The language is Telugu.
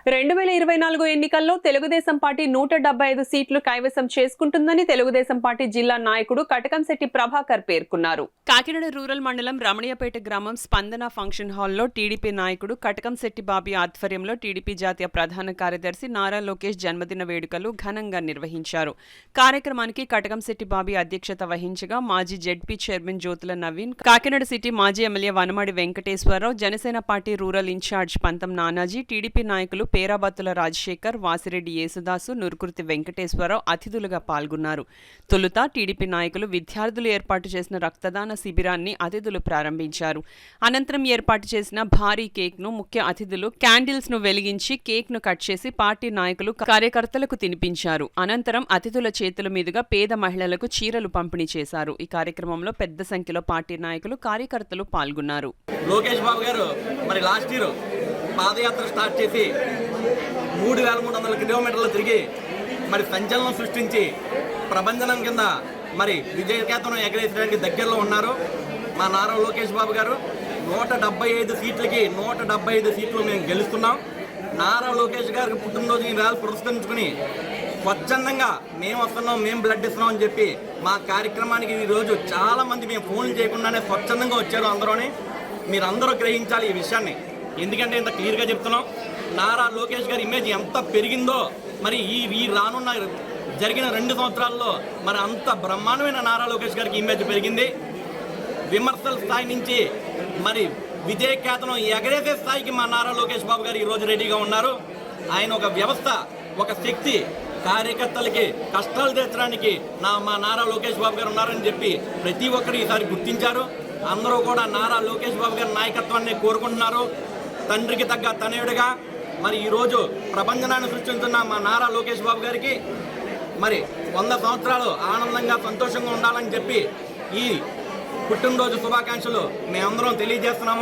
2024 ఎన్నికల్లో తెలుగుదేశం పార్టీ 175 సీట్లు కైవసం చేసుకుంటుందని తెలుగుదేశం పార్టీ జిల్లా నాయకుడు కటకంశెట్టి ప్రభాకర్ పేర్కొన్నారు. కాకినాడ రూరల్ మండలం రమణియపేట గ్రామం స్పందన ఫంక్షన్ హాల్లో టీడీపీ నాయకుడు కటకంశెట్టి బాబీ ఆధ్వర్యంలో టీడీపీ జాతీయ ప్రధాన కార్యదర్శి నారా లోకేష్ జన్మదిన వేడుకలు ఘనంగా నిర్వహించారు. కార్యక్రమానికి కటకంశెట్టి బాబీ అధ్యక్షత వహించగా మాజీ ZP chairman Jyothula Naveen, Kakinada city మాజీ MLA Vanamadi Venkateswararao, Janasena party rural incharge Pantham Nanaji, TDP నాయకులు పేరాబత్తుల రాజశేఖర్, వాసిరెడ్డి యేసుదాసు, నురుకుర్తి వెంకటేశ్వరరావు అతిథులుగా పాల్గొన్నారు. తొలుత టీడీపీ నాయకులు విద్యార్థులు ఏర్పాటు చేసిన రక్తదాన శిబిరాన్ని అతిథులు ప్రారంభించారు. అనంతరం ఏర్పాటు చేసిన భారీ కేక్ ను ముఖ్య అతిథులు క్యాండిల్స్ ను వెలిగించి కేక్ ను కట్ చేసి పార్టీ నాయకులు కార్యకర్తలకు తినిపించారు. అనంతరం అతిథుల చేతుల మీదుగా పేద మహిళలకు చీరలు పంపిణీ చేశారు. ఈ కార్యక్రమంలో పెద్ద సంఖ్యలో పార్టీ నాయకులు, కార్యకర్తలు పాల్గొన్నారు. లోకేష్ బాబు గారు మరి లాస్ట్ ఇయర్ పాదయాత్ర స్టార్ట్ చేసి 3,300 కిలోమీటర్లు తిరిగి మరి సంచలనం సృష్టించి ప్రభంజనం కింద మరి విజయకేతనం ఎగరేసడానికి దగ్గరలో ఉన్నారు. మా నారా లోకేష్ బాబు గారు 175 సీట్లకి 175 సీట్లు మేము గెలుస్తున్నాం. నారా లోకేష్ గారికి పుట్టినరోజు ఈ వేళ పురస్కరించుకుని స్వచ్ఛందంగా మేము వస్తున్నాం, మేము బ్లడ్ ఇస్తున్నాం అని చెప్పి మా కార్యక్రమానికి ఈరోజు చాలామంది మేము ఫోన్లు చేయకుండానే స్వచ్ఛందంగా వచ్చారు. అందరూని మీరందరూ గ్రహించాలి ఈ విషయాన్ని. ఎందుకంటే ఇంత క్లియర్గా చెప్తున్నాం, నారా లోకేష్ గారి ఇమేజ్ ఎంత పెరిగిందో మరి ఈ రానున్న జరిగిన 2 సంవత్సరాల్లో మరి అంత బ్రహ్మాండమైన నారా లోకేష్ గారికి ఇమేజ్ పెరిగింది. విమర్శల స్థాయి నుంచి మరి విజయకేతనం ఎగరేసే స్థాయికి మా నారా లోకేష్ బాబు గారు ఈరోజు రెడీగా ఉన్నారు. ఆయన ఒక వ్యవస్థ, ఒక శక్తి, కార్యకర్తలకి కష్టాలు తీర్చడానికి మా నారా లోకేష్ బాబు గారు ఉన్నారని చెప్పి ప్రతి ఒక్కరు ఈసారి గుర్తించారు. అందరూ కూడా నారా లోకేష్ బాబు గారి నాయకత్వాన్ని కోరుకుంటున్నారు. తండ్రికి తగ్గ తనయుడిగా మరి ఈరోజు ప్రపంచనాన్ని సృష్టించున్న మా నారా లోకేష్ బాబు గారికి మరి 100 సంవత్సరాలు ఆనందంగా సంతోషంగా ఉండాలని చెప్పి ఈ పుట్టినరోజు శుభాకాంక్షలు మేమందరం తెలియజేస్తున్నాము.